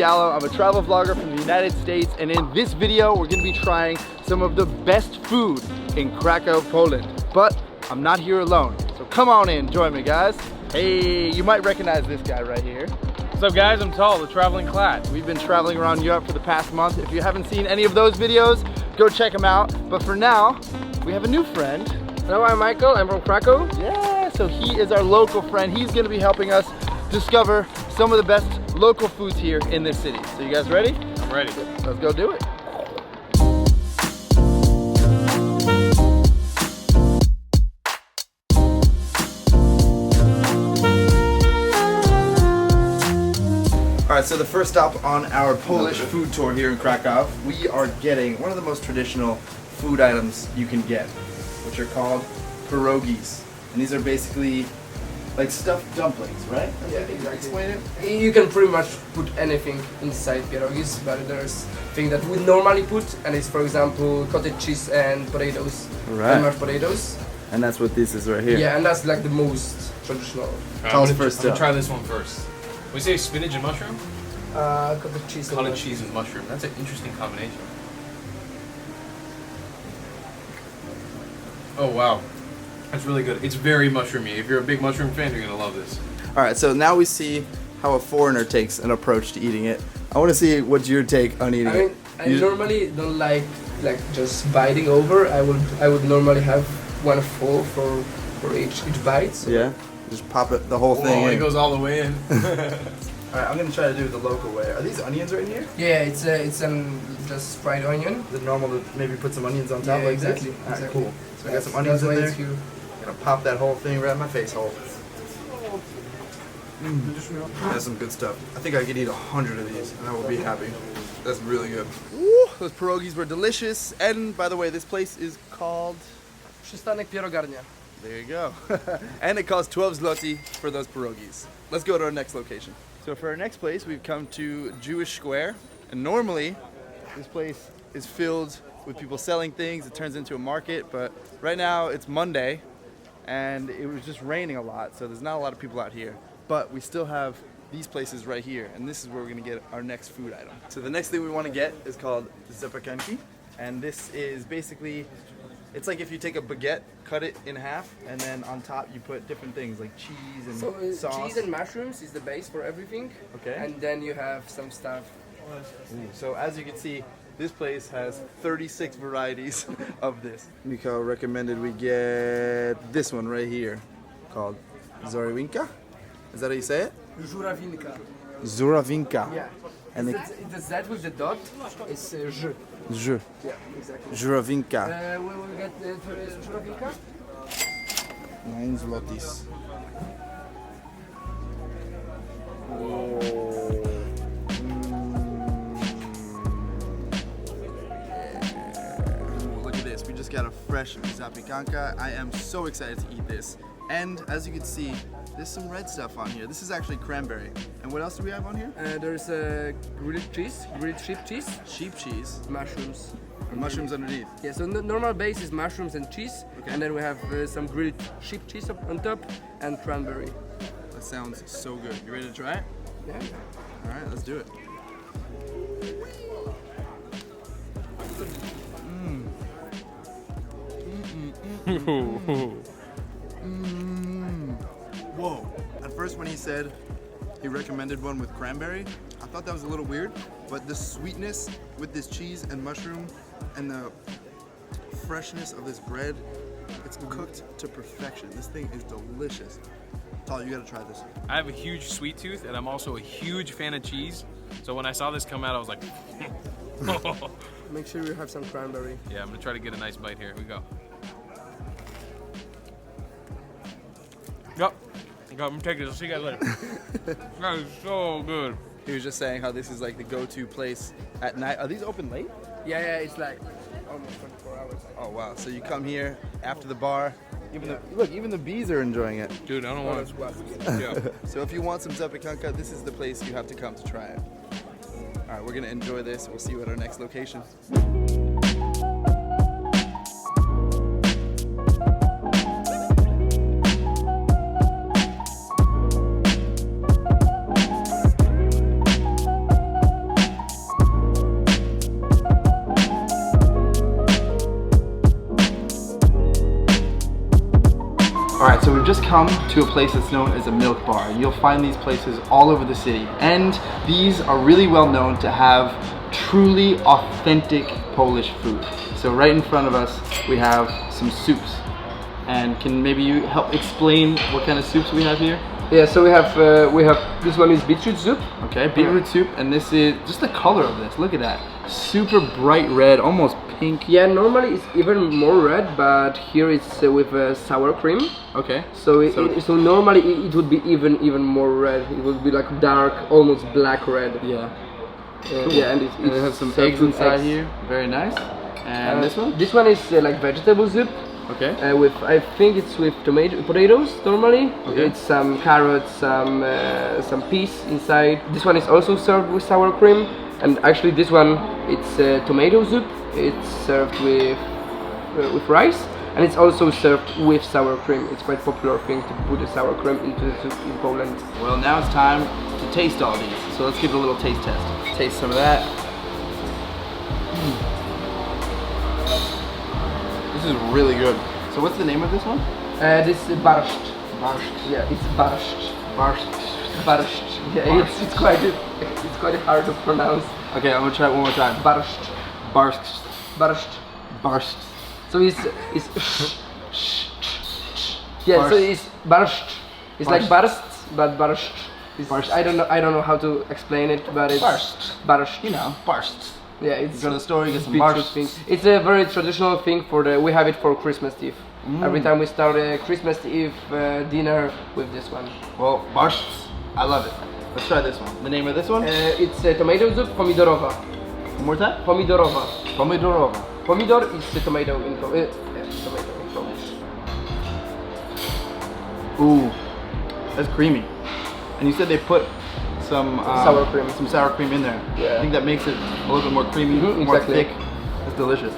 Yalo. I'm a travel vlogger from the United States, and in this video, we're gonna be trying some of the best food in Krakow, Poland. But I'm not here alone, so come on in, join me guys. Hey, you might recognize this guy right here. What's up guys, I'm Tall, the traveling clad. We've been traveling around Europe for the past month. If you haven't seen any of those videos, go check them out. But for now, we have a new friend. Hello, I'm Michael, I'm from Krakow. Yeah, so he is our local friend. He's gonna be helping us discover some of the best local foods here in this city. So you guys ready? I'm ready. Let's go do it. All right, so the first stop on our Polish food tour here in Krakow, we are getting one of the most traditional food items you can get, which are called pierogies. And these are basically like stuffed dumplings, right? Yeah, exactly. Explain it. You can pretty much put anything inside pierogies, but there's thing that we normally put, and it's, for example, cottage cheese and potatoes, and mashed potatoes. And that's what this is right here. Yeah, and that's like the most traditional. Tell us first I'm gonna try this one first. We say spinach and mushroom? Cottage cheese. Cottage cheese and mushroom. That's an interesting combination. Oh wow. That's really good. It's very mushroomy. If you're a big mushroom fan, you're gonna love this. All right, so now we see how a foreigner takes an approach to eating it. I want to see what's your take on eating it. I normally don't like just biting over. I would normally have one full for each bite. So. Yeah, just pop it the whole thing in. It goes all the way in. All right, I'm gonna try to do it the local way. Are these onions right here? Yeah, it's just fried onion. Is it normal to maybe put some onions on top like exactly, this? All right, exactly. cool. So I got some onions in there. It's cute. Gonna pop that whole thing right in my face hole. That's some good stuff. I think I could eat 100 of these and I will be happy. That's really good. Woo, those pierogies were delicious. And by the way, this place is called... Przystanek Pierogarnia. There you go. And it costs 12 zloty for those pierogies. Let's go to our next location. So for our next place, we've come to Jewish Square. And normally, this place is filled with people selling things. It turns into a market, but right now it's Monday and it was just raining a lot, so there's not a lot of people out here. But we still have these places right here, and this is where we're gonna get our next food item. So the next thing we wanna get is called zapiekanki, and this is basically, it's like if you take a baguette, cut it in half, and then on top you put different things like cheese and sauce. Cheese and mushrooms is the base for everything. Okay. And then you have some stuff. So as you can see, this place has 36 varieties of this. Michał recommended we get this one right here, called Zorawinka. Is that how you say it? Żurawinka. Zurawinka. Yeah. And the Z with the dot is Ż. Ż. Yeah, exactly. Żurawinka. We will get Żurawinka. 9 zlotys. Look at this. We just got a fresh zapiekanka. I am so excited to eat this. And as you can see, there's some red stuff on here. This is actually cranberry. And what else do we have on here? There's grilled cheese, grilled sheep cheese, Sheep cheese. mushrooms. And mushrooms underneath. Yeah, so the normal base is mushrooms and cheese, Okay. and then we have some grilled sheep cheese on top and cranberry. That sounds so good. You ready to try it? Yeah. All right, let's do it. Whoa. At first when he said he recommended one with cranberry, I thought that was a little weird, but the sweetness with this cheese and mushroom and the freshness of this bread, it's cooked to perfection. This thing is delicious. Tal, you gotta try this. I have a huge sweet tooth and I'm also a huge fan of cheese. So when I saw this come out, I was like, Make sure you have some cranberry. yeah, I'm gonna try to get a nice bite here. Here we go. Yep. I'm gonna take this. I'll see you guys later. That is so good. He was just saying how this is like the go-to place at night. Are these open late? Yeah, it's like almost 24 hours. Oh wow! So you come here after the bar. Even the bees are enjoying it. Dude, I don't want to. Yeah. So if you want some zapiekanka, this is the place you have to come to try it. All right, we're gonna enjoy this. We'll see you at our next location. come to a place that's known as a milk bar, and you'll find these places all over the city. And these are really well known to have truly authentic Polish food. So right in front of us, we have some soups. And can maybe you help explain what kind of soups we have here? Yeah, so we have this one is beetroot soup. Okay, beetroot soup, and this is just the color of this. Look at that, super bright red, almost pink. Yeah, normally it's even more red, but here it's with sour cream. Okay. So normally it would be even more red. It would be like dark, almost black red. Yeah. Cool. Yeah, and it has some eggs inside here. Very nice. And this one? This one is like vegetable soup. Okay. With I think it's with potatoes normally. Okay. It's some carrots, some peas inside. This one is also served with sour cream, and actually this one it's tomato soup. It's served with rice, and it's also served with sour cream. It's quite popular thing to put the sour cream into the soup in Poland. Well, now it's time to taste all these. So let's give it a little taste test. Taste some of that. This is really good. So what's the name of this one? This is barszt. Barszt. Yeah, it's barszt. Barszt. Barszt. Yeah, it's quite hard to pronounce. Okay, I'm gonna try it one more time. Barszt. Barszt. Barszt. Barszt. So it's yeah. So it's barszt. It's like barszt, but barszt. Barszt. I don't know how to explain it, but it's Barszt. Barszt. You know, barszt. Yeah, it's You go to the store, you get some beetroot barszt. thing. It's a very traditional thing we have it for Christmas Eve. Every time we start a Christmas Eve dinner with this one. Well, barszt, I love it. Let's try this one. The name of this one? It's tomato soup pomidorowa. One more time? Pomidorowa. Pomidorowa. Pomidor is a tomato in Polish. Tomato in Polish. Ooh, that's creamy. And you said they put some sour cream. Some sour cream in there. Yeah. I think that makes it a little bit more creamy, more exactly. thick. It's delicious.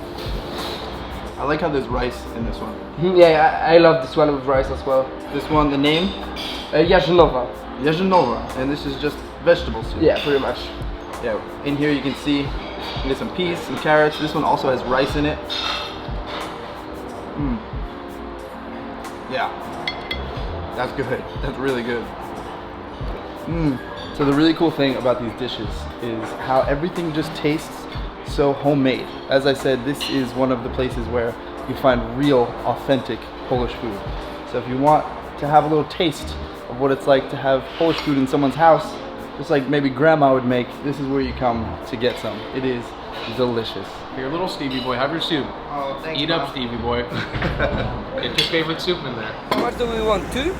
I like how there's rice in this one. Yeah, I love this one with rice as well. This one, the name? Jarzynowa. Jarzynowa, and this is just vegetable soup. Yeah, pretty much. Yeah, in here you can see you get some peas, some carrots. This one also has rice in it. Yeah, that's good. That's really good. So the really cool thing about these dishes is how everything just tastes so homemade. As I said, this is one of the places where you find real, authentic Polish food. So if you want to have a little taste of what it's like to have Polish food in someone's house, just like maybe grandma would make, this is where you come to get some. It is delicious. Here, little Stevie boy, have your soup. Oh, thank you. Eat up, Stevie boy. Get your favorite soup in there. What do we want? 2?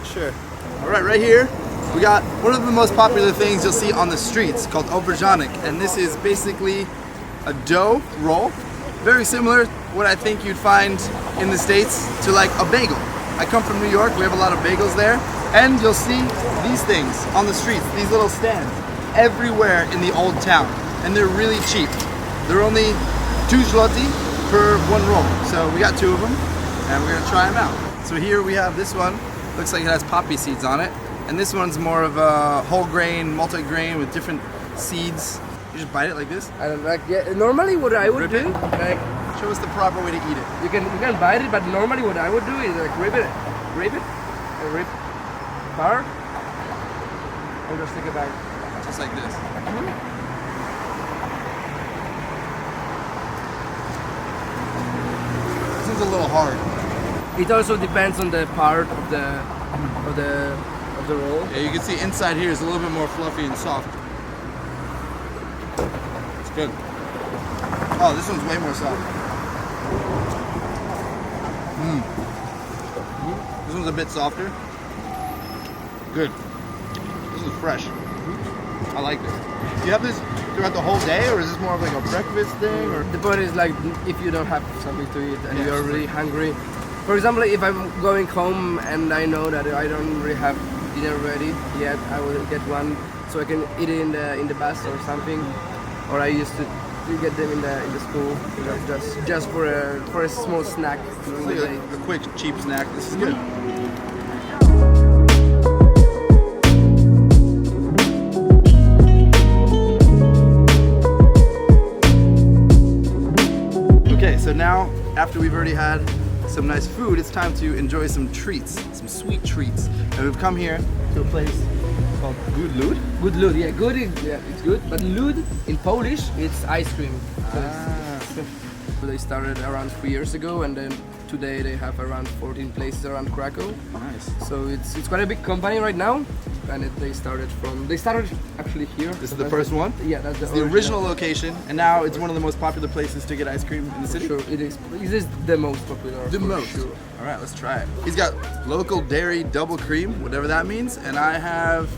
Sure. All right, right here, we got one of the most popular things you'll see on the streets called obrzonek, and this is basically a dough roll, very similar to what I think you'd find in the States to like a bagel. I come from New York, we have a lot of bagels there, and you'll see these things on the streets, these little stands, everywhere in the old town, and they're really cheap. They're only 2 zloty per one roll, so we got 2 of them, and we're gonna try them out. So here we have this one, looks like it has poppy seeds on it. And this one's more of a whole grain, multi-grain with different seeds. You just bite it like this. I don't like. Yeah, normally what I would do, like, Show us the proper way to eat it. you can bite it, but normally what I would do is like rip it, bar, and just take a bite. Just like this. This one's a little hard. It also depends on the part of the roll. Yeah, you can see inside here is a little bit more fluffy and soft. It's good. Oh, this one's way more soft. This one's a bit softer. Good. This is fresh. I like this. Do you have this throughout the whole day, or is this more of like a breakfast thing? Or The point is like if you don't have something to eat and you're really hungry. For example, if I'm going home and I know that I don't really have dinner ready yet, I will get one so I can eat it in the bus or something. Or I used to get them in the school, you know, just for a small snack during the day. a quick, cheap snack. This is good. Okay, so now after we've already had some nice food, it's time to enjoy some treats, some sweet treats. And we've come here to a place called Good Lud. Good lud, yeah, good is, yeah, it's good. But lud in Polish, it's ice cream. So they started around 3 years ago, and then today they have around 14 places around Krakow. Nice. So it's quite a big company right now, and they started actually here. This is the first one? Yeah, that's The original location, and now it's one of the most popular places to get ice cream in the city. Sure, it is. It is the most popular. The for most. Sure. All right, let's try it. He's got local dairy double cream, whatever that means, and I have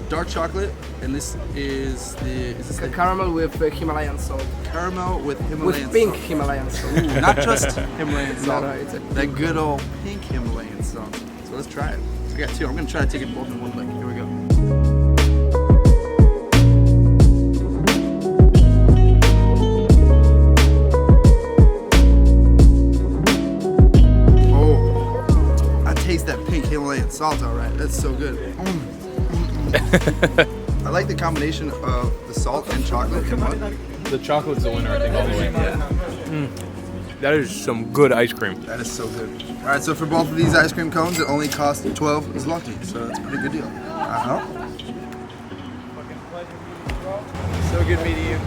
dark chocolate, and this is the Caramel with Himalayan salt. caramel with Himalayan With pink salt. Himalayan salt. Ooh, not just Himalayan salt. No, it's that good old pink Himalayan salt. So let's try it. I got two. I'm gonna try to take it both in one lick. Here we go. Oh, I taste that pink Himalayan salt. All right, that's so good. I like the combination of the salt and chocolate. The chocolate's the winner, I think, all the way. That is some good ice cream. That is so good. All right, so for both of these ice cream cones, it only cost 12 zloty, so that's a pretty good deal. So good meeting you.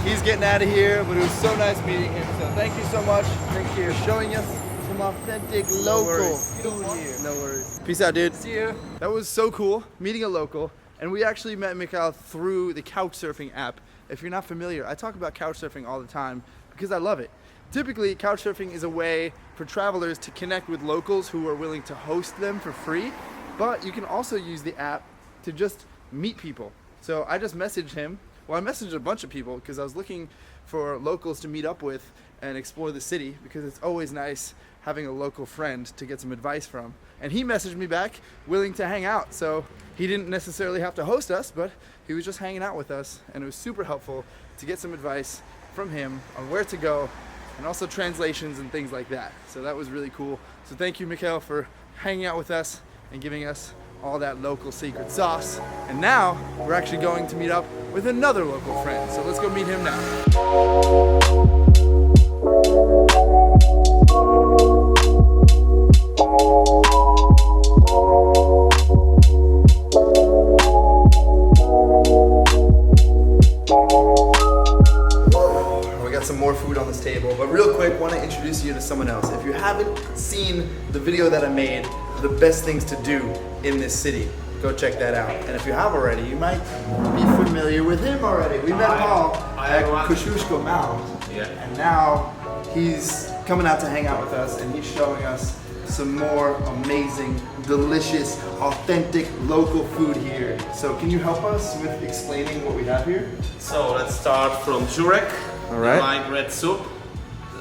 He's getting out of here, but it was so nice meeting him. So thank you so much. Thank you for showing us some authentic local food here. No worries. Peace out, dude. See you. That was so cool, meeting a local. And we actually met Michał through the couchsurfing app. If you're not familiar, I talk about couchsurfing all the time because I love it. Typically, couchsurfing is a way for travelers to connect with locals who are willing to host them for free, but you can also use the app to just meet people. So I just messaged him. Well, I messaged a bunch of people because I was looking for locals to meet up with and explore the city, because it's always nice having a local friend to get some advice from. And he messaged me back willing to hang out. So he didn't necessarily have to host us, but he was just hanging out with us, and it was super helpful to get some advice from him on where to go, and also translations and things like that. So that was really cool. So thank you, Michał, for hanging out with us and giving us all that local secret sauce. And now we're actually going to meet up with another local friend. So let's go meet him now. Some more food on this table, but real quick, want to introduce you to someone else. If you haven't seen the video that I made, the best things to do in this city, go check that out. And if you have already, you might be familiar with him already. We met Paul at Kosciuszko Mound, and now he's coming out to hang out with us, and he's showing us some more amazing, delicious, authentic local food here. So can you help us with explaining what we have here? So let's start from Jurek. All right. Light red soup,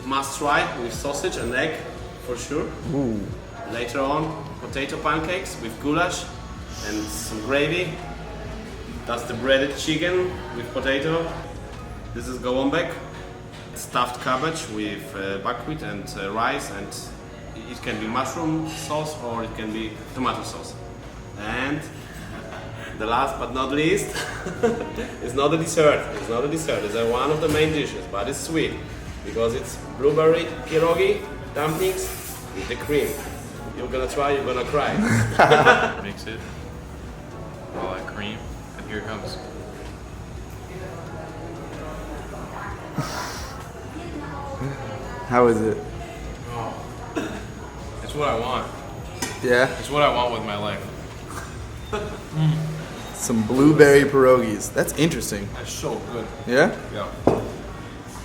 must try, with sausage and egg, for sure. Ooh. Later on, potato pancakes with goulash and some gravy. That's the breaded chicken with potato. This is gołąbek, stuffed cabbage with buckwheat and rice, and it can be mushroom sauce or it can be tomato sauce. And the last but not least, it's not a dessert. It's not a dessert. It's one of the main dishes, but it's sweet because it's blueberry pierogi dumplings with the cream. You're gonna try, you're gonna cry. Mix it. All that cream, and here it comes. How is it? It's what I want. Yeah? It's what I want with my life. Some blueberry pierogies. That's interesting. That's so good. Yeah? Yeah.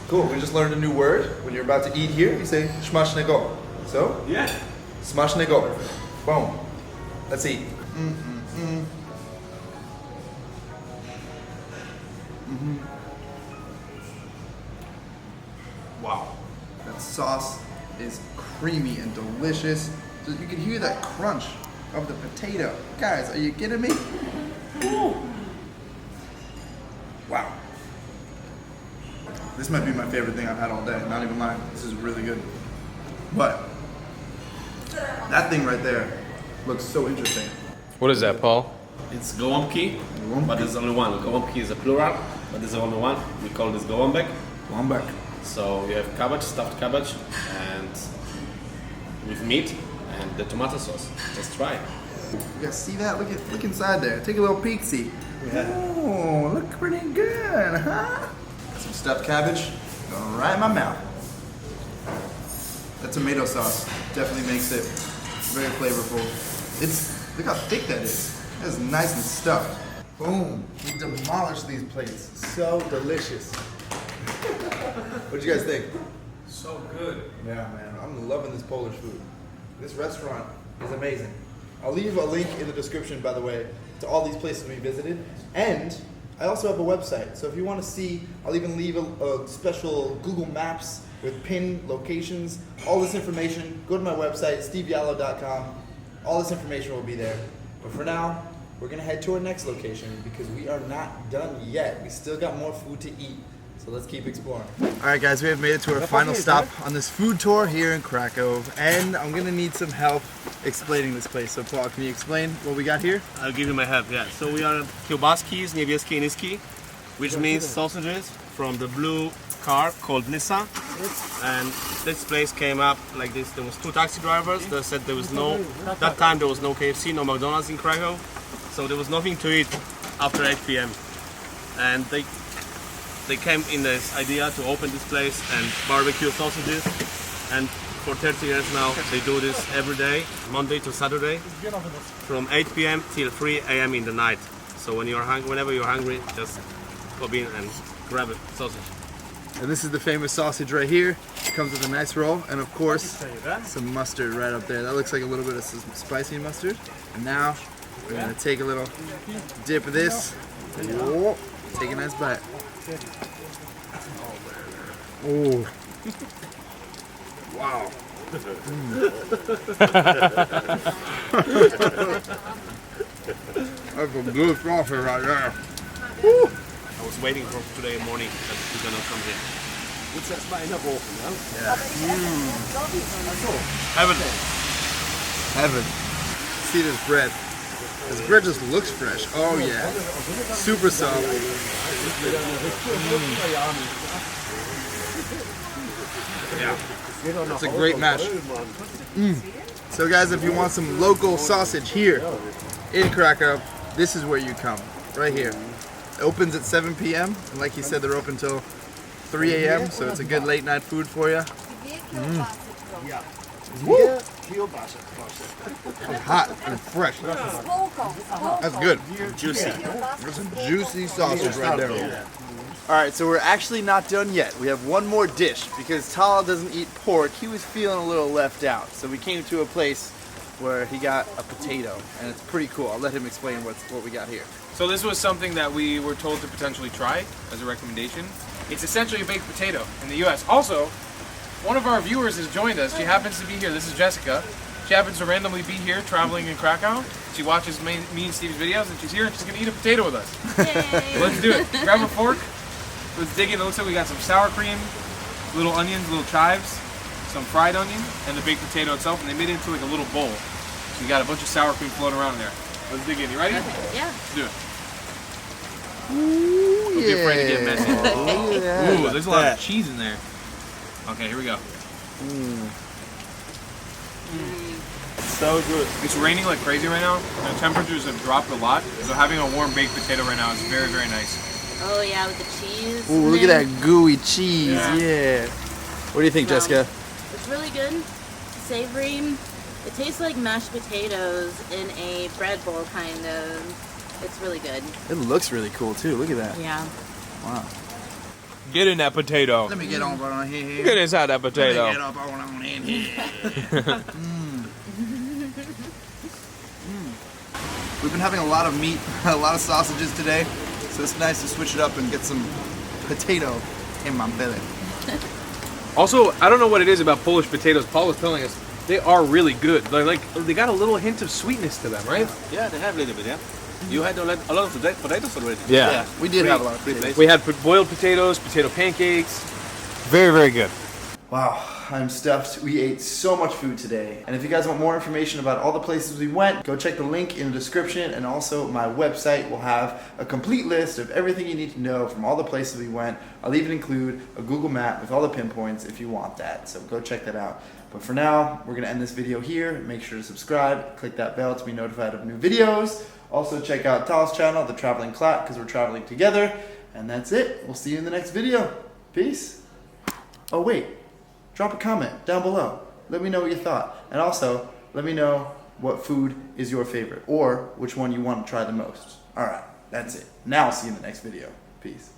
Cool. We just learned a new word. When you're about to eat here, you say smacznego. So? Yeah. Smacznego. Boom. Let's eat. Wow. That sauce is creamy and delicious. So you can hear that crunch of the potato. Guys, are you kidding me? Ooh. Wow. This might be my favorite thing I've had all day, not even lying. This is really good. But that thing right there looks so interesting. What is that, Paul? It's gołąbki, Gołąbki. but there's only one. Gołąbki is a plural, but there's only one. We call this gołąbek. Gołąbek. So you have cabbage, stuffed cabbage, and with meat and the tomato sauce. Let's try. You guys see that? Look inside there. Take a little peek-see. Oh, look pretty good, huh? Some stuffed cabbage going right in my mouth. That tomato sauce definitely makes it very flavorful. Look how thick that is. That's nice and stuffed. Boom. We demolished these plates. So delicious. What'd you guys think? So good. Yeah, man. I'm loving this Polish food. This restaurant is amazing. I'll leave a link in the description, by the way, to all these places we visited. And I also have a website. So if you want to see, I'll even leave a special Google Maps with pinned locations. All this information, go to my website, steveyalo.com. All this information will be there. But for now, we're going to head to our next location because we are not done yet. We still got more food to eat. So let's keep exploring. All right, guys, we have made it to our final stop on this food tour here in Krakow, and I'm gonna need some help explaining this place. So, Paul, can you explain what we got here? I'll give you my help, yeah. So we are kiełbaski, niebieskie i niskie, which means sausages from the blue car called Nyssa. And this place came up like this. There was two taxi drivers that said there was that time there was no KFC, no McDonald's in Krakow. So there was nothing to eat after 8 p.m. And they came in this idea to open this place and barbecue sausages, and for 30 years now they do this every day, Monday to Saturday, from 8 p.m. till 3 a.m. in the night. So whenever you're hungry, just pop in and grab a sausage. And this is the famous sausage right here. It comes with a nice roll, and of course, some mustard right up there. That looks like a little bit of spicy mustard. And now we're gonna take a little dip of this. Whoa, take a nice bite. Oh. Wow. That's a good sausage right there. Woo. I was waiting for today morning that you're gonna come here. It's that smelling up awful now. Yeah. Heaven. Heaven. See this bread. This bread just looks fresh. Oh yeah. Super soft. Yeah. It's a great match. So guys, if you want some local sausage here in Krakow, this is where you come. Right here. It opens at 7 p.m. and like he said, they're open till 3 a.m. So it's a good late night food for you. Woo! It's hot and fresh. That's good. Juicy. There's some juicy sausage right there. Alright, so we're actually not done yet. We have one more dish because Tala doesn't eat pork. He was feeling a little left out. So we came to a place where he got a potato, and it's pretty cool. I'll let him explain what we got here. So this was something that we were told to potentially try as a recommendation. It's essentially a baked potato in the US. Also, one of our viewers has joined us. She happens to be here. This is Jessica. She happens to randomly be here traveling in Krakow. She watches me and Steve's videos, and she's here and she's going to eat a potato with us. Yay. Let's do it. Grab a fork. Let's dig in. It looks like we got some sour cream, little onions, little chives, some fried onion, and the baked potato itself, and they made it into like a little bowl. So you got a bunch of sour cream floating around in there. Let's dig in. You ready? Yeah. Let's do it. Ooh, Don't be afraid to get messy. Yeah. Ooh, there's a lot of cheese in there. Okay, here we go. So good. It's raining like crazy right now. The temperatures have dropped a lot, so having a warm baked potato right now is very, very nice. Oh yeah, with the cheese. Ooh, look at that gooey cheese. Yeah. Yeah. What do you think, Jessica? It's really good. Savory. It tastes like mashed potatoes in a bread bowl, kind of. It's really good. It looks really cool too. Look at that. Yeah. Wow. Get in that potato. Let me get on here. Get inside that potato. Get up on in here. We've been having a lot of meat, a lot of sausages today, so it's nice to switch it up and get some potato in my belly. Also, I don't know what it is about Polish potatoes. Paul was telling us they are really good. They got a little hint of sweetness to them, right? Yeah, they have a little bit, yeah. You had a lot of potatoes already. Yeah, we did have a lot of potatoes. We had boiled potatoes, potato pancakes. Very, very good. Wow, I'm stuffed. We ate so much food today. And if you guys want more information about all the places we went, go check the link in the description, and also my website will have a complete list of everything you need to know from all the places we went. I'll even include a Google map with all the pinpoints if you want that, so go check that out. But for now, we're gonna end this video here. Make sure to subscribe, click that bell to be notified of new videos. Also check out Tal's channel, The Traveling Clat, because we're traveling together. And that's it. We'll see you in the next video. Peace. Oh wait. Drop a comment down below. Let me know what you thought. And also, let me know what food is your favorite or which one you want to try the most. Alright, that's it. Now I'll see you in the next video. Peace.